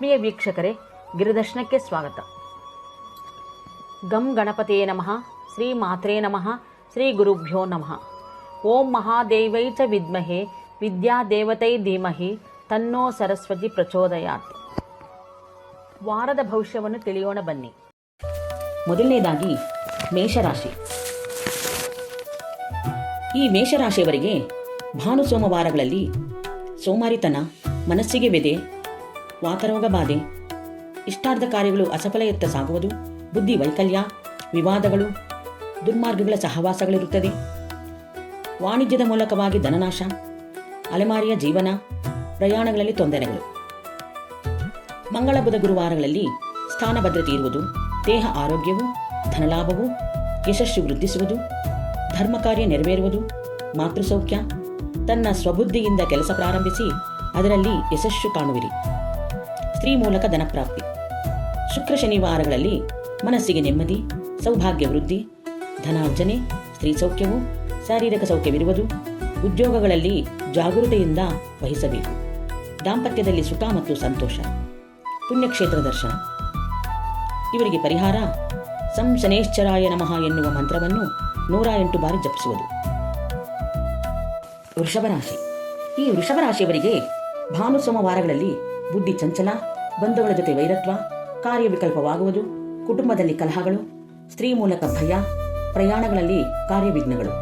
ಆತ್ಮೀಯ ವೀಕ್ಷಕರೇ, ಗಿರಿದರ್ಶನಕ್ಕೆ ಸ್ವಾಗತ. ಗಂ ಗಣಪತಿಯೇ ನಮಃ, ಶ್ರೀ ಮಾತ್ರೇ ನಮಃ, ಶ್ರೀ ಗುರುಭ್ಯೋ ನಮಃ. ಓಂ ಮಹಾದೇವೈ ಚ ವಿದ್ಮಹೆ ವಿದ್ಯಾದೇವತೈ ಧೀಮಹಿ ತನ್ನೋ ಸರಸ್ವತಿ ಪ್ರಚೋದಯಾತ್. ವಾರದ ಭವಿಷ್ಯವನ್ನು ತಿಳಿಯೋಣ ಬನ್ನಿ. ಮೊದಲನೇದಾಗಿ ಮೇಷರಾಶಿ. ಈ ಮೇಷರಾಶಿಯವರಿಗೆ ಭಾನು ಸೋಮವಾರಗಳಲ್ಲಿ ಸೋಮಾರಿತನ, ಮನಸ್ಸಿಗೆ ವ್ಯದೆ, ವಾತರೋಗ ಬಾಧೆ, ಇಷ್ಟಾರ್ಥ ಕಾರ್ಯಗಳು ಅಸಫಲಯತ್ತ ಸಾಗುವುದು, ಬುದ್ಧಿ ವೈಕಲ್ಯ, ವಿವಾದಗಳು, ದುರ್ಮಾರ್ಗಗಳ ಸಹವಾಸಗಳಿರುತ್ತದೆ. ವಾಣಿಜ್ಯದ ಮೂಲಕವಾಗಿ ಧನನಾಶ, ಅಲೆಮಾರಿಯ ಜೀವನ, ಪ್ರಯಾಣಗಳಲ್ಲಿ ತೊಂದರೆಗಳು. ಮಂಗಳ ಬುಧ ಗುರುವಾರಗಳಲ್ಲಿ ಸ್ಥಾನ ಭದ್ರತೆ ಇರುವುದು, ದೇಹ ಆರೋಗ್ಯವು, ಧನಲಾಭವು, ಯಶಸ್ಸು ವೃದ್ಧಿಸುವುದು, ಧರ್ಮ ಕಾರ್ಯ ನೆರವೇರುವುದು, ಮಾತೃಸೌಖ್ಯ, ತನ್ನ ಸ್ವಬುದ್ಧಿಯಿಂದ ಕೆಲಸ ಪ್ರಾರಂಭಿಸಿ ಅದರಲ್ಲಿ ಯಶಸ್ಸು ಕಾಣುವಿರಿ. ಸ್ತ್ರೀ ಮೂಲಕ ಧನಪ್ರಾಪ್ತಿ. ಶುಕ್ರ ಶನಿವಾರಗಳಲ್ಲಿ ಮನಸ್ಸಿಗೆ ನೆಮ್ಮದಿ, ಸೌಭಾಗ್ಯ ವೃದ್ಧಿ, ಧನಾರ್ಜನೆ, ಸ್ತ್ರೀ ಸೌಖ್ಯವು, ಶಾರೀರಿಕ ಸೌಖ್ಯವಿರುವುದು, ಉದ್ಯೋಗಗಳಲ್ಲಿ ಜಾಗೃತೆಯಿಂದ ವಹಿಸಬೇಕು. ದಾಂಪತ್ಯದಲ್ಲಿ ಸುಖ ಮತ್ತು ಸಂತೋಷ. ಪುಣ್ಯಕ್ಷೇತ್ರ ದರ್ಶನ. ಇವರಿಗೆ ಪರಿಹಾರ ಶನೇಶ್ಚರಾಯ ನಮಃ ಎನ್ನುವ ಮಂತ್ರವನ್ನು 108 ಬಾರಿ ಜಪಿಸುವುದು. ವೃಷಭ ರಾಶಿ. ಈ ವೃಷಭ ರಾಶಿಯವರಿಗೆ ಭಾನು ಸೋಮವಾರಗಳಲ್ಲಿ ಬುದ್ಧಿ ಚಂಚಲ, ಬಂಧುಗಳ ಜೊತೆ ವೈರತ್ವ, ಕಾರ್ಯವಿಕಲ್ಪವಾಗುವುದು, ಕುಟುಂಬದಲ್ಲಿ ಕಲಹಗಳು, ಸ್ತ್ರೀ ಮೂಲಕ ಭಯ, ಪ್ರಯಾಣಗಳಲ್ಲಿ ಕಾರ್ಯವಿಘ್ನಗಳು.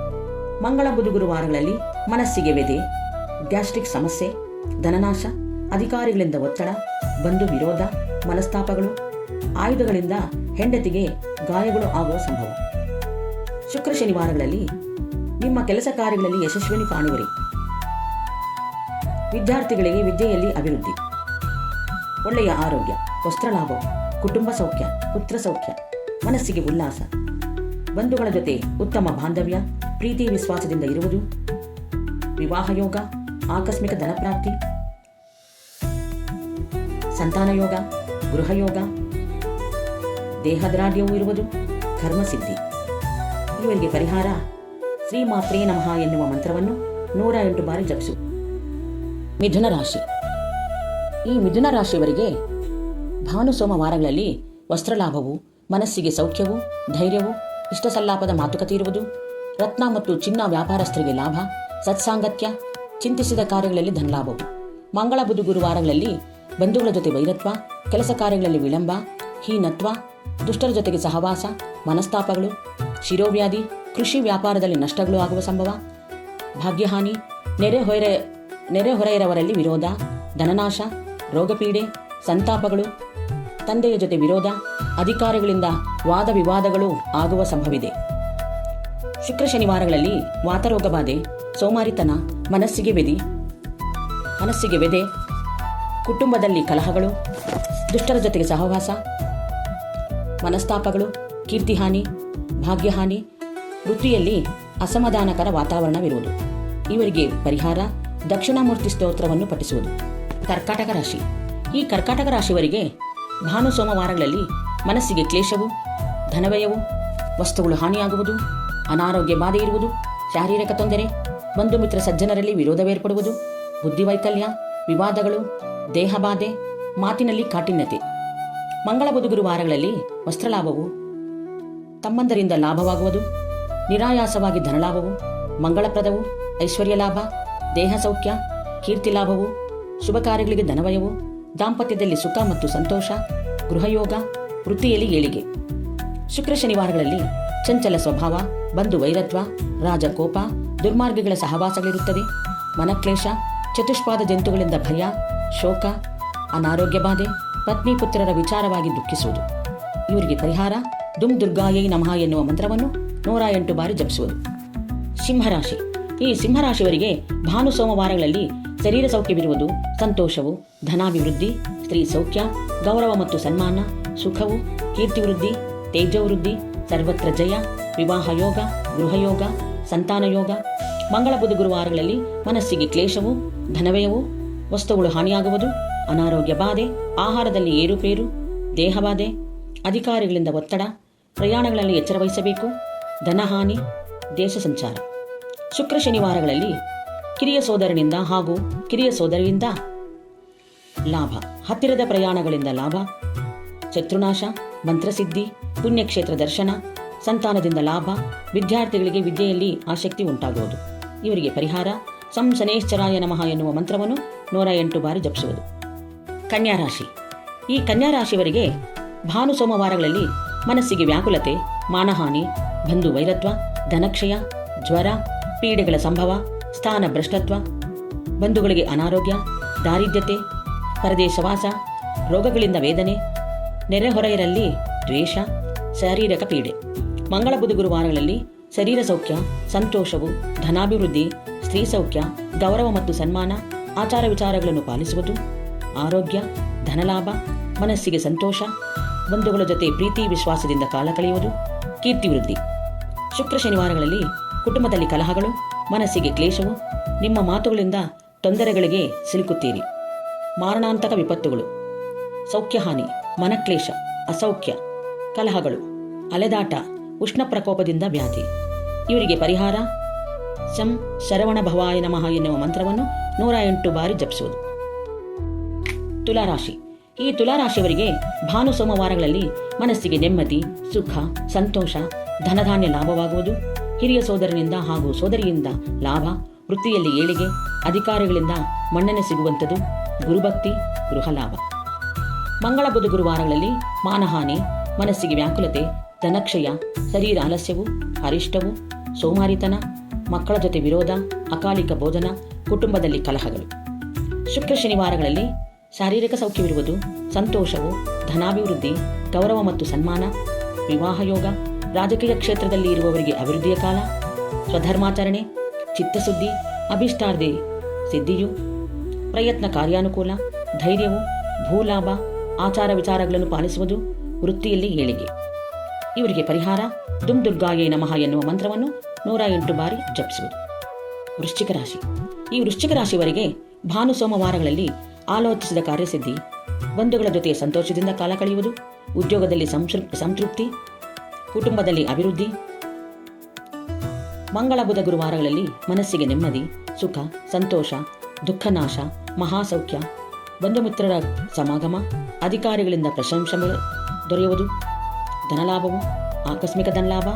ಮಂಗಳ ಬುಧ ಗುರುವಾರಗಳಲ್ಲಿ ಮನಸ್ಸಿಗೆ ವ್ಯದೆ, ಗ್ಯಾಸ್ಟ್ರಿಕ್ ಸಮಸ್ಯೆ, ಧನನಾಶ, ಅಧಿಕಾರಿಗಳಿಂದ ಒತ್ತಡ, ಬಂಧು ವಿರೋಧ, ಮನಸ್ತಾಪಗಳು, ಆಯುಧಗಳಿಂದ ಹೆಂಡತಿಗೆ ಗಾಯಗಳು ಆಗುವ ಸಂಭವ. ಶುಕ್ರ ಶನಿವಾರಗಳಲ್ಲಿ ನಿಮ್ಮ ಕೆಲಸ ಕಾರ್ಯಗಳಲ್ಲಿ ಯಶಸ್ವಿನಿ ಕಾಣುವಿರಿ. ವಿದ್ಯಾರ್ಥಿಗಳಿಗೆ ವಿದ್ಯೆಯಲ್ಲಿ ಅಭಿವೃದ್ಧಿ, ಒಳ್ಳೆಯ ಆರೋಗ್ಯ, ವಸ್ತ್ರಲಾಭವು, ಕುಟುಂಬ ಸೌಖ್ಯ, ಪುತ್ರ ಸೌಖ್ಯ, ಮನಸ್ಸಿಗೆ ಉಲ್ಲಾಸ, ಬಂಧುಗಳ ಜೊತೆ ಉತ್ತಮ ಬಾಂಧವ್ಯ, ಪ್ರೀತಿ ವಿಶ್ವಾಸದಿಂದ ಇರುವುದು, ವಿವಾಹ ಯೋಗ, ಆಕಸ್ಮಿಕ ಧನಪ್ರಾಪ್ತಿ, ಸಂತಾನ ಯೋಗ, ಗೃಹಯೋಗ, ದೇಹದಾಢ್ಯವೂ ಇರುವುದು, ಕರ್ಮಸಿದ್ಧಿ. ಇವರಿಗೆ ಪರಿಹಾರ ಶ್ರೀ ಮಾತ್ರೇ ನಮಃ ಎನ್ನುವ ಮಂತ್ರವನ್ನು 108 ಬಾರಿ ಜಪಿಸು. ಮಿಥುನ ರಾಶಿ. ಈ ಮಿಥುನ ರಾಶಿಯವರಿಗೆ ಭಾನು ಸೋಮವಾರಗಳಲ್ಲಿ ವಸ್ತ್ರಲಾಭವು, ಮನಸ್ಸಿಗೆ ಸೌಖ್ಯವು, ಧೈರ್ಯವು, ಇಷ್ಟಸಲ್ಲಾಪದ ಮಾತುಕತೆ ಇರುವುದು, ರತ್ನ ಮತ್ತು ಚಿನ್ನ ವ್ಯಾಪಾರಸ್ಥರಿಗೆ ಲಾಭ, ಸತ್ಸಾಂಗತ್ಯ, ಚಿಂತಿಸಿದ ಕಾರ್ಯಗಳಲ್ಲಿ ಧನಲಾಭವು. ಮಂಗಳ ಬುಧ ಗುರುವಾರಗಳಲ್ಲಿ ಬಂಧುಗಳ ಜೊತೆ ವೈರತ್ವ, ಕೆಲಸ ಕಾರ್ಯಗಳಲ್ಲಿ ವಿಳಂಬ, ಹೀನತ್ವ, ದುಷ್ಟರ ಜೊತೆಗೆ ಸಹವಾಸ, ಮನಸ್ತಾಪಗಳು, ಶಿರೋವ್ಯಾಧಿ, ಕೃಷಿ ವ್ಯಾಪಾರದಲ್ಲಿ ನಷ್ಟಗಳು ಆಗುವ ಸಂಭವ, ಭಾಗ್ಯಹಾನಿ, ನೆರೆಹೊರೆಯವರಲ್ಲಿ ವಿರೋಧ, ಧನನಾಶ, ರೋಗಪೀಡೆ, ಸಂತಾಪಗಳು, ತಂದೆಯ ಜೊತೆ ವಿರೋಧ, ಅಧಿಕಾರಿಗಳಿಂದ ವಾದ ವಿವಾದಗಳು ಆಗುವ ಸಂಭವಿದೆ. ಶುಕ್ರ ಶನಿವಾರಗಳಲ್ಲಿ ವಾತರೋಗ ಬಾಧೆ, ಸೋಮಾರಿತನ, ಮನಸ್ಸಿಗೆ ವ್ಯದೆ, ಕುಟುಂಬದಲ್ಲಿ ಕಲಹಗಳು, ದುಷ್ಟರ ಜೊತೆಗೆ ಸಹವಾಸ, ಮನಸ್ತಾಪಗಳು, ಕೀರ್ತಿಹಾನಿ, ಭಾಗ್ಯಹಾನಿ, ವೃತ್ತಿಯಲ್ಲಿ ಅಸಮಾಧಾನಕರ ವಾತಾವರಣವಿರುವುದು. ಇವರಿಗೆ ಪರಿಹಾರ ದಕ್ಷಿಣಾಮೂರ್ತಿ ಸ್ತೋತ್ರವನ್ನು ಪಠಿಸುವುದು. ಕರ್ಕಾಟಕ ರಾಶಿ. ಈ ಕರ್ಕಾಟಕ ರಾಶಿಯವರಿಗೆ ಭಾನು ಸೋಮವಾರಗಳಲ್ಲಿ ಮನಸ್ಸಿಗೆ ಕ್ಲೇಶವು, ಧನವ್ಯಯವು, ವಸ್ತುಗಳು ಹಾನಿಯಾಗುವುದು, ಅನಾರೋಗ್ಯ ಬಾಧೆ ಇರುವುದು, ಶಾರೀರಿಕ ತೊಂದರೆ, ಬಂಧು ಮಿತ್ರ ಸಜ್ಜನರಲ್ಲಿ ವಿರೋಧವೇರ್ಪಡುವುದು, ಬುದ್ಧಿವೈಕಲ್ಯ, ವಿವಾದಗಳು, ದೇಹಬಾಧೆ, ಮಾತಿನಲ್ಲಿ ಕಾಠಿಣ್ಯತೆ. ಮಂಗಳ ಬುಧ ಗುರುವಾರಗಳಲ್ಲಿ ವಸ್ತ್ರಲಾಭವು, ತಮ್ಮಂದರಿಂದ ಲಾಭವಾಗುವುದು, ನಿರಾಯಾಸವಾಗಿ ಧನಲಾಭವು, ಮಂಗಳಪ್ರದವು, ಐಶ್ವರ್ಯ ಲಾಭ, ದೇಹ ಸೌಖ್ಯ, ಕೀರ್ತಿ ಲಾಭವು, ಶುಭ ಕಾರ್ಯಗಳಿಗೆ ಧನವಯವು, ದಾಂಪತ್ಯದಲ್ಲಿ ಸುಖ ಮತ್ತು ಸಂತೋಷ, ಗೃಹಯೋಗ, ವೃತ್ತಿಯಲ್ಲಿ ಏಳಿಗೆ. ಶುಕ್ರ ಶನಿವಾರಗಳಲ್ಲಿ ಚಂಚಲ ಸ್ವಭಾವ, ಬಂಧು ವೈರತ್ವ, ರಾಜಕೋಪ, ದುರ್ಮಾರ್ಗಗಳ ಸಹವಾಸಗಳಿರುತ್ತದೆ, ಮನಕ್ಲೇಶ, ಚತುಷ್ಪಾದ ಜಂತುಗಳಿಂದ ಭಯ, ಶೋಕ, ಅನಾರೋಗ್ಯ ಬಾಧೆ, ಪತ್ನಿ ಪುತ್ರರ ವಿಚಾರವಾಗಿ ದುಃಖಿಸುವುದು. ಇವರಿಗೆ ಪರಿಹಾರ ದುಂ ದುರ್ಗಾಯೈ ನಮಃ ಎನ್ನುವ ಮಂತ್ರವನ್ನು 108 ಬಾರಿ ಜಪಿಸುವುದು. ಸಿಂಹರಾಶಿ. ಈ ಸಿಂಹರಾಶಿಯವರಿಗೆ ಭಾನು ಸೋಮವಾರಗಳಲ್ಲಿ ಶರೀರ ಸೌಖ್ಯವಿರುವುದು, ಸಂತೋಷವು, ಧನಾಭಿವೃದ್ಧಿ, ಸ್ತ್ರೀ ಸೌಖ್ಯ, ಗೌರವ ಮತ್ತು ಸನ್ಮಾನ, ಸುಖವು, ಕೀರ್ತಿವೃದ್ಧಿ, ತೇಜವೃದ್ಧಿ, ಸರ್ವತ್ರ ಜಯ, ವಿವಾಹ ಯೋಗ, ಗೃಹಯೋಗ, ಸಂತಾನ ಯೋಗ. ಮಂಗಳ ಬುಧ ಗುರುವಾರಗಳಲ್ಲಿ ಮನಸ್ಸಿಗೆ ಕ್ಲೇಶವು, ಧನವ್ಯಯವು, ವಸ್ತುಗಳು ಹಾನಿಯಾಗುವುದು, ಅನಾರೋಗ್ಯ ಬಾಧೆ, ಆಹಾರದಲ್ಲಿ ಏರುಪೇರು, ದೇಹಬಾಧೆ, ಅಧಿಕಾರಿಗಳಿಂದ ಒತ್ತಡ, ಪ್ರಯಾಣಗಳಲ್ಲಿ ಎಚ್ಚರ ವಹಿಸಬೇಕು, ಧನಹಾನಿ, ದೇಶ ಸಂಚಾರ. ಶುಕ್ರ ಶನಿವಾರಗಳಲ್ಲಿ ಕಿರಿಯ ಸೋದರನಿಂದ ಹಾಗೂ ಕಿರಿಯ ಸೋದರಿಯಿಂದ ಲಾಭ, ಹತ್ತಿರದ ಪ್ರಯಾಣಗಳಿಂದ ಲಾಭ, ಶತ್ರುನಾಶ, ಮಂತ್ರಸಿದ್ಧಿ, ಪುಣ್ಯಕ್ಷೇತ್ರ ದರ್ಶನ, ಸಂತಾನದಿಂದ ಲಾಭ, ವಿದ್ಯಾರ್ಥಿಗಳಿಗೆ ವಿದ್ಯೆಯಲ್ಲಿ ಆಸಕ್ತಿ ಉಂಟಾಗುವುದು. ಇವರಿಗೆ ಪರಿಹಾರ ಶನೇಶ್ಚರಾಯ ನಮಃ ಎನ್ನುವ ಮಂತ್ರವನ್ನು 108 ಬಾರಿ ಜಪಿಸುವುದು. ಕನ್ಯಾ ರಾಶಿ. ಈ ಕನ್ಯಾ ರಾಶಿಯವರಿಗೆ ಭಾನು ಸೋಮವಾರಗಳಲ್ಲಿ ಮನಸ್ಸಿಗೆ ವ್ಯಾಕುಲತೆ, ಮಾನಹಾನಿ, ಬಂಧು ವೈರತ್ವ, ಧನಕ್ಷಯ, ಜ್ವರ, ಪೀಡೆಗಳ ಸಂಭವ, ಸ್ಥಾನ ಭ್ರಷ್ಟತ್ವ, ಬಂಧುಗಳಿಗೆ ಅನಾರೋಗ್ಯ, ದಾರಿದ್ರ್ಯತೆ, ಪರದೇಶವಾಸ, ರೋಗಗಳಿಂದ ವೇದನೆ, ನೆರೆಹೊರೆಯರಲ್ಲಿ ದ್ವೇಷ, ಶಾರೀರಿಕ ಪೀಡೆ. ಮಂಗಳ ಬುಧ ಗುರುವಾರಗಳಲ್ಲಿ ಶರೀರ ಸೌಖ್ಯ, ಸಂತೋಷವು, ಧನಾಭಿವೃದ್ಧಿ, ಸ್ತ್ರೀ ಸೌಖ್ಯ, ಗೌರವ ಮತ್ತು ಸನ್ಮಾನ, ಆಚಾರ ವಿಚಾರಗಳನ್ನು ಪಾಲಿಸುವುದು, ಆರೋಗ್ಯ, ಧನಲಾಭ, ಮನಸ್ಸಿಗೆ ಸಂತೋಷ, ಬಂಧುಗಳ ಜೊತೆ ಪ್ರೀತಿ ವಿಶ್ವಾಸದಿಂದ ಕಾಲ ಕಳೆಯುವುದು, ಕೀರ್ತಿವೃದ್ಧಿ. ಶುಕ್ರ ಶನಿವಾರಗಳಲ್ಲಿ ಕುಟುಂಬದಲ್ಲಿ ಕಲಹಗಳು, ಮನಸ್ಸಿಗೆ ಕ್ಲೇಶವು, ನಿಮ್ಮ ಮಾತುಗಳಿಂದ ತೊಂದರೆಗಳಿಗೆ ಸಿಲುಕುತ್ತೀರಿ, ಮಾರಣಾಂತಕ ವಿಪತ್ತುಗಳು, ಸೌಖ್ಯಹಾನಿ, ಮನಕ್ಲೇಶ, ಅಸೌಖ್ಯ, ಕಲಹಗಳು, ಅಲೆದಾಟ, ಉಷ್ಣ ಪ್ರಕೋಪದಿಂದ ವ್ಯಾಧಿ. ಇವರಿಗೆ ಪರಿಹಾರ ಶರವಣ ಭವಾಯ ನಮಃ ಎನ್ನುವ ಮಂತ್ರವನ್ನು 108 ಬಾರಿ ಜಪಿಸುವುದು. ತುಲಾರಾಶಿ. ಈ ತುಲಾರಾಶಿಯವರಿಗೆ ಭಾನು ಸೋಮವಾರಗಳಲ್ಲಿ ಮನಸ್ಸಿಗೆ ನೆಮ್ಮದಿ, ಸುಖ, ಸಂತೋಷ, ಧನಧಾನ್ಯ ಲಾಭವಾಗುವುದು, ಹಿರಿಯ ಸೋದರನಿಂದ ಹಾಗೂ ಸೋದರಿಯಿಂದ ಲಾಭ, ವೃತ್ತಿಯಲ್ಲಿ ಏಳಿಗೆ, ಅಧಿಕಾರಿಗಳಿಂದ ಮನ್ನಣೆ ಸಿಗುವಂಥದ್ದು, ಗುರುಭಕ್ತಿ, ಗೃಹ ಲಾಭ. ಮಂಗಳ ಬುಧ ಗುರುವಾರಗಳಲ್ಲಿ ಮಾನಹಾನಿ, ಮನಸ್ಸಿಗೆ ವ್ಯಾಕುಲತೆ, ಧನಕ್ಷಯ, ಶರೀರ ಆಲಸ್ಯವು, ಅರಿಷ್ಟವು, ಸೋಮಾರಿತನ, ಮಕ್ಕಳ ಜೊತೆ ವಿರೋಧ, ಅಕಾಲಿಕ ಭೋಜನ, ಕುಟುಂಬದಲ್ಲಿ ಕಲಹಗಳು. ಶುಕ್ರ ಶನಿವಾರಗಳಲ್ಲಿ ಶಾರೀರಿಕ ಸೌಖ್ಯವಿರುವುದು, ಸಂತೋಷವು, ಧನಾಭಿವೃದ್ಧಿ, ಗೌರವ ಮತ್ತು ಸನ್ಮಾನ, ವಿವಾಹ ಯೋಗ, ರಾಜಕೀಯ ಕ್ಷೇತ್ರದಲ್ಲಿ ಇರುವವರಿಗೆ ಅಭಿವೃದ್ಧಿಯ ಕಾಲ, ಸ್ವಧರ್ಮಾಚರಣೆ, ಚಿತ್ತಶುದ್ಧಿ, ಅಭಿಷ್ಟಾರ್ಧಿ ಸಿದ್ಧಿಯು, ಪ್ರಯತ್ನ ಕಾರ್ಯಾನುಕೂಲ, ಧೈರ್ಯವು, ಭೂಲಾಭ, ಆಚಾರ ವಿಚಾರಗಳನ್ನು ಪಾಲಿಸುವುದು, ವೃತ್ತಿಯಲ್ಲಿ ಏಳಿಗೆ. ಇವರಿಗೆ ಪರಿಹಾರ ದುರ್ಗಾಯೇ ನಮಃ ಎನ್ನುವ ಮಂತ್ರವನ್ನು 108 ಬಾರಿ ಜಪಿಸುವುದು. ವೃಶ್ಚಿಕ ರಾಶಿ. ಈ ವೃಶ್ಚಿಕ ರಾಶಿಯವರಿಗೆ ಭಾನು ಸೋಮವಾರಗಳಲ್ಲಿ ಆಲೋಚಿಸಿದ ಕಾರ್ಯಸಿದ್ಧಿ, ಬಂಧುಗಳ ಜೊತೆ ಸಂತೋಷದಿಂದ ಕಾಲ ಕಳೆಯುವುದು, ಉದ್ಯೋಗದಲ್ಲಿ ಸಂತೃಪ್ತಿ, ಕುಟುಂಬದಲ್ಲಿ ಅಭಿವೃದ್ಧಿ. ಮಂಗಳ ಬುಧ ಗುರುವಾರಗಳಲ್ಲಿ ಮನಸ್ಸಿಗೆ ನೆಮ್ಮದಿ, ಸುಖ, ಸಂತೋಷ, ದುಃಖನಾಶ, ಮಹಾಸೌಖ್ಯ, ಬಂಧು ಮಿತ್ರರ ಸಮಾಗಮ, ಅಧಿಕಾರಿಗಳಿಂದ ಪ್ರಶಂಸೆಗಳು ದೊರೆಯುವುದು, ಧನಲಾಭವು, ಆಕಸ್ಮಿಕ ಧನಲಾಭ.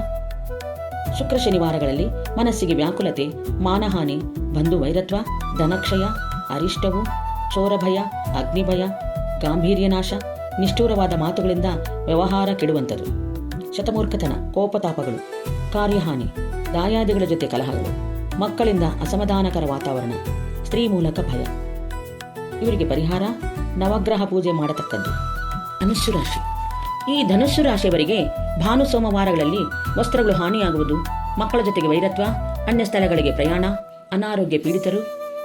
ಶುಕ್ರ ಶನಿವಾರಗಳಲ್ಲಿ ಮನಸ್ಸಿಗೆ ವ್ಯಾಕುಲತೆ, ಮಾನಹಾನಿ, ಬಂಧು ವೈರತ್ವ, ಧನಕ್ಷಯ, ಅರಿಷ್ಟವು, ಚೋರಭಯ, ಅಗ್ನಿಭಯ, ಗಾಂಭೀರ್ಯನಾಶ, ನಿಷ್ಠೂರವಾದ ಮಾತುಗಳಿಂದ ವ್ಯವಹಾರ ಕೆಡುವಂಥದ್ದು, ಶತಮೂರ್ಖತನ, ಕೋಪತಾಪಗಳು, ಕಾರ್ಯಹಾನಿ, ದಾಯಾದಿಗಳ ಜೊತೆ ಕಲಹಗಳು, ಮಕ್ಕಳಿಂದ ಅಸಮಾಧಾನಕರ ವಾತಾವರಣ, ಸ್ತ್ರೀ ಮೂಲಕ ಭಯ. ಇವರಿಗೆ ಪರಿಹಾರ ನವಗ್ರಹ ಪೂಜೆ ಮಾಡತಕ್ಕದ್ದು. ಧನುಸ್ಸು ರಾಶಿ. ಈ ಧನುಸ್ಸು ರಾಶಿಯವರಿಗೆ ಭಾನು ಸೋಮವಾರಗಳಲ್ಲಿ ವಸ್ತ್ರಗಳು ಹಾನಿಯಾಗುವುದು, ಮಕ್ಕಳ ಜೊತೆಗೆ ವೈರತ್ವ, ಅನ್ಯ ಸ್ಥಳಗಳಿಗೆ ಪ್ರಯಾಣ, ಅನಾರೋಗ್ಯ ಪೀಡಿತರು,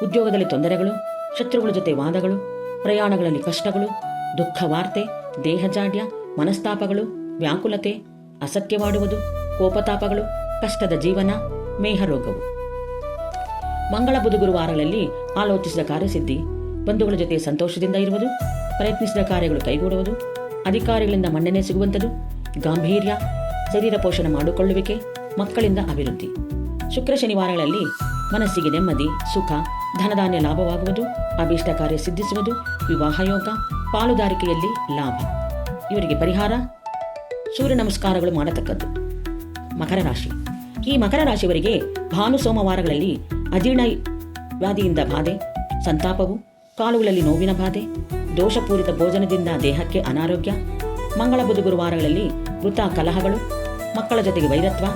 ಉದ್ಯೋಗದಲ್ಲಿ ತೊಂದರೆಗಳು, ಶತ್ರುಗಳ ಜೊತೆ ವಾದಗಳು, ಪ್ರಯಾಣಗಳಲ್ಲಿ ಕಷ್ಟಗಳು, ದುಃಖ ವಾರ್ತೆ, ದೇಹಜಾಡ್ಯ, ಮನಸ್ತಾಪಗಳು, ವ್ಯಾಕುಲತೆ, ಅಸತ್ಯವಾಡುವುದು, ಕೋಪತಾಪಗಳು, ಕಷ್ಟದ ಜೀವನ, ಮೇಹರೋಗವು. ಮಂಗಳ ಬುಧ ಗುರುವಾರಗಳಲ್ಲಿ ಆಲೋಚಿಸಿದ ಕಾರ್ಯಸಿದ್ಧಿ, ಬಂಧುಗಳ ಜೊತೆ ಸಂತೋಷದಿಂದ ಇರುವುದು, ಪ್ರಯತ್ನಿಸಿದ ಕಾರ್ಯಗಳು ಕೈಗೂಡುವುದು, ಅಧಿಕಾರಿಗಳಿಂದ ಮನ್ನಣೆ ಸಿಗುವಂಥದ್ದು, ಗಾಂಭೀರ್ಯ, ಶರೀರ ಪೋಷಣೆ ಮಾಡಿಕೊಳ್ಳುವಿಕೆ, ಮಕ್ಕಳಿಂದ ಅಭಿವೃದ್ಧಿ. ಶುಕ್ರ ಶನಿವಾರಗಳಲ್ಲಿ ಮನಸ್ಸಿಗೆ ನೆಮ್ಮದಿ, ಸುಖ, ಧನಧಾನ್ಯ ಲಾಭವಾಗುವುದು, ಅಭೀಷ್ಟ ಕಾರ್ಯ ಸಿದ್ಧಿಸುವುದು, ವಿವಾಹ ಯೋಗ, ಪಾಲುದಾರಿಕೆಯಲ್ಲಿ ಲಾಭ. ಇವರಿಗೆ ಪರಿಹಾರ ಸೂರ್ಯ ನಮಸ್ಕಾರಗಳು ಮಾಡತಕ್ಕದ್ದು. ಮಕರ ರಾಶಿ. ಈ ಮಕರ ರಾಶಿಯವರಿಗೆ ಭಾನು ಸೋಮವಾರಗಳಲ್ಲಿ ಅಜೀರ್ಣ ವ್ಯಾಧಿಯಿಂದ ಬಾಧೆ, ಸಂತಾಪವು, ಕಾಲುಗಳಲ್ಲಿ ನೋವಿನ ಬಾಧೆ, ದೋಷಪೂರಿತ ಭೋಜನದಿಂದ ದೇಹಕ್ಕೆ ಅನಾರೋಗ್ಯ. ಮಂಗಳ ಬುಧ ಗುರುವಾರಗಳಲ್ಲಿ ವೃತ ಕಲಹಗಳು, ಮಕ್ಕಳ ಜೊತೆಗೆ ವೈರತ್ವ,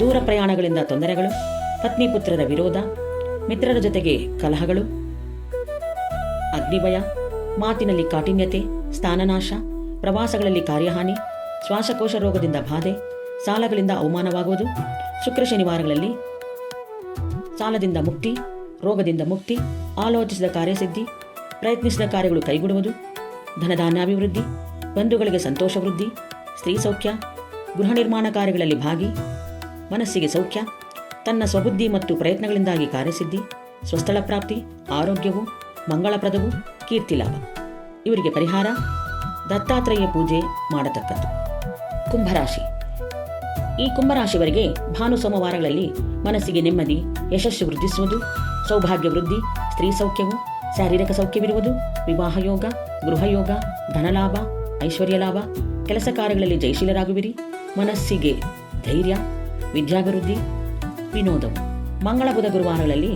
ದೂರ ಪ್ರಯಾಣಗಳಿಂದ ತೊಂದರೆಗಳು, ಪತ್ನಿ ಪುತ್ರರ ವಿರೋಧ, ಮಿತ್ರರ ಜೊತೆಗೆ ಕಲಹಗಳು, ಅಗ್ನಿಭಯ, ಮಾತಿನಲ್ಲಿ ಕಾಠಿನ್ಯತೆ, ಸ್ಥಾನನಾಶ, ಪ್ರವಾಸಗಳಲ್ಲಿ ಕಾರ್ಯಹಾನಿ, ಶ್ವಾಸಕೋಶ ರೋಗದಿಂದ ಬಾಧೆ, ಸಾಲಗಳಿಂದ ಅವಮಾನವಾಗುವುದು. ಶುಕ್ರ ಶನಿವಾರಗಳಲ್ಲಿ ಸಾಲದಿಂದ ಮುಕ್ತಿ, ರೋಗದಿಂದ ಮುಕ್ತಿ, ಆಲೋಚಿಸಿದ ಕಾರ್ಯಸಿದ್ಧಿ, ಪ್ರಯತ್ನಿಸಿದ ಕಾರ್ಯಗಳು ಕೈಗೂಡುವುದು, ಧನಧಾನ್ಯಾಭಿವೃದ್ಧಿ, ಬಂಧುಗಳಿಗೆ ಸಂತೋಷ ವೃದ್ಧಿ, ಸ್ತ್ರೀ ಸೌಖ್ಯ, ಗೃಹ ನಿರ್ಮಾಣ ಕಾರ್ಯಗಳಲ್ಲಿ ಭಾಗಿ, ಮನಸ್ಸಿಗೆ ಸೌಖ್ಯ, ತನ್ನ ಸ್ವಬುದ್ಧಿ ಮತ್ತು ಪ್ರಯತ್ನಗಳಿಂದಾಗಿ ಕಾರ್ಯಸಿದ್ಧಿ, ಸ್ವಸ್ಥಳ ಪ್ರಾಪ್ತಿ, ಆರೋಗ್ಯವು, ಮಂಗಳಪ್ರದವು, ಕೀರ್ತಿಲಾಭ. ಇವರಿಗೆ ಪರಿಹಾರ ದತ್ತಾತ್ರೇಯ ಪೂಜೆ ಮಾಡತಕ್ಕದ್ದು. ಕುಂಭರಾಶಿ. ಈ ಕುಂಭರಾಶಿಯವರಿಗೆ ಭಾನು ಸೋಮವಾರಗಳಲ್ಲಿ ಮನಸ್ಸಿಗೆ ನೆಮ್ಮದಿ, ಯಶಸ್ಸು ವೃದ್ಧಿಸುವುದು, ಸೌಭಾಗ್ಯ ವೃದ್ಧಿ, ಸ್ತ್ರೀ ಸೌಖ್ಯವು, ಶಾರೀರಿಕ ಸೌಖ್ಯವಿರುವುದು, ವಿವಾಹ ಯೋಗ, ಗೃಹಯೋಗ, ಧನಲಾಭ, ಐಶ್ವರ್ಯ ಲಾಭ, ಕೆಲಸ ಕಾರ್ಯಗಳಲ್ಲಿ ಜಯಶೀಲರಾಗುವಿರಿ. ಮನಸ್ಸಿಗೆ ಧೈರ್ಯ, ವಿದ್ಯಾಭಿವೃದ್ಧಿ, ವಿನೋದವು. ಮಂಗಳ ಬುಧ ಗುರುವಾರಗಳಲ್ಲಿ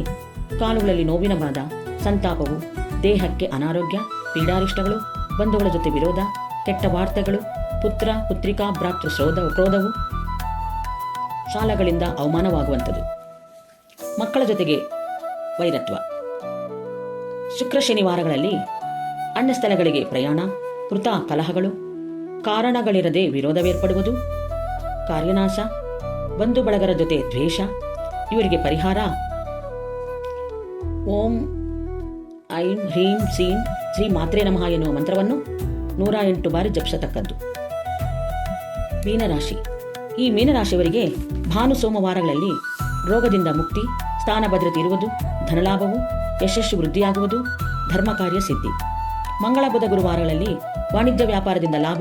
ಕಾಲುಗಳಲ್ಲಿ ನೋವಿನ ಬಾಧ, ಸಂತಾಪವು, ದೇಹಕ್ಕೆ ಅನಾರೋಗ್ಯ, ಪೀಡಾರಿಷ್ಟಗಳು, ಬಂಧುಗಳ ಜೊತೆ ವಿರೋಧ, ಕೆಟ್ಟ ವಾರ್ತೆಗಳು, ಪುತ್ರ ಪುತ್ರಿಕಾ ಭ್ರಾತೃ ಕ್ರೋಧವು, ಶಾಲೆಗಳಿಂದ ಅವಮಾನವಾಗುವಂಥದ್ದು, ಮಕ್ಕಳ ಜೊತೆಗೆ ವೈರತ್ವ. ಶುಕ್ರ ಶನಿವಾರಗಳಲ್ಲಿ ಅನ್ಯ ಸ್ಥಳಗಳಿಗೆ ಪ್ರಯಾಣ, ಕೃತ ಕಲಹಗಳು, ಕಾರಣಗಳಿರದೆ ವಿರೋಧವೇರ್ಪಡುವುದು, ಕಾರ್ಯನಾಶ, ಬಂಧು ಬಳಗರ ಜೊತೆ ದ್ವೇಷ. ಇವರಿಗೆ ಪರಿಹಾರ ಓಂ ಐಂ ಹ್ರೀಂ ಸೀಂ ಶ್ರೀ ಮಾತ್ರೇ ನಮಃ ಎನ್ನುವ ಮಂತ್ರವನ್ನು 108 ಬಾರಿ ಜಪಿಸತಕ್ಕದ್ದು. ಮೀನರಾಶಿ. ಈ ಮೀನರಾಶಿಯವರಿಗೆ ಭಾನು ಸೋಮವಾರಗಳಲ್ಲಿ ರೋಗದಿಂದ ಮುಕ್ತಿ, ಸ್ಥಾನ ಭದ್ರತೆ ಇರುವುದು, ಧನಲಾಭವು, ಯಶಸ್ಸು ವೃದ್ಧಿಯಾಗುವುದು, ಧರ್ಮ ಕಾರ್ಯ ಸಿದ್ಧಿ. ಮಂಗಳ ಬುಧ ಗುರುವಾರಗಳಲ್ಲಿ ವಾಣಿಜ್ಯ ವ್ಯಾಪಾರದಿಂದ ಲಾಭ,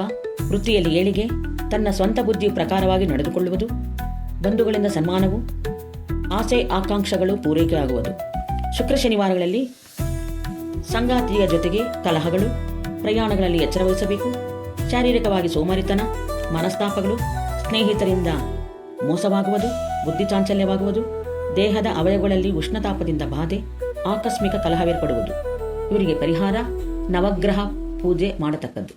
ವೃತ್ತಿಯಲ್ಲಿ ಏಳಿಗೆ, ತನ್ನ ಸ್ವಂತ ಬುದ್ಧಿಯ ಪ್ರಕಾರವಾಗಿ ನಡೆದುಕೊಳ್ಳುವುದು, ಬಂಧುಗಳಿಂದ ಸನ್ಮಾನವು, ಆಸೆ ಆಕಾಂಕ್ಷೆಗಳು ಪೂರೈಕೆಯಾಗುವುದು. ಶುಕ್ರ ಶನಿವಾರಗಳಲ್ಲಿ ಸಂಗಾತಿಯ ಜೊತೆಗೆ ಕಲಹಗಳು, ಪ್ರಯಾಣಗಳಲ್ಲಿ ಎಚ್ಚರ ವಹಿಸಬೇಕು, ಶಾರೀರಿಕವಾಗಿ ಸೋಮಾರಿತನ, ಮನಸ್ತಾಪಗಳು, ಸ್ನೇಹಿತರಿಂದ ಮೋಸವಾಗುವುದು, ಬುದ್ಧಿ ಚಾಂಚಲ್ಯವಾಗುವುದು, ದೇಹದ ಅವಯವಗಳಲ್ಲಿ ಉಷ್ಣತಾಪದಿಂದ ಬಾಧೆ, ಆಕಸ್ಮಿಕ ಕಲಹವೇರ್ಪಡುವುದು. ಇವರಿಗೆ ಪರಿಹಾರ ನವಗ್ರಹ ಪೂಜೆ ಮಾಡತಕ್ಕದ್ದು.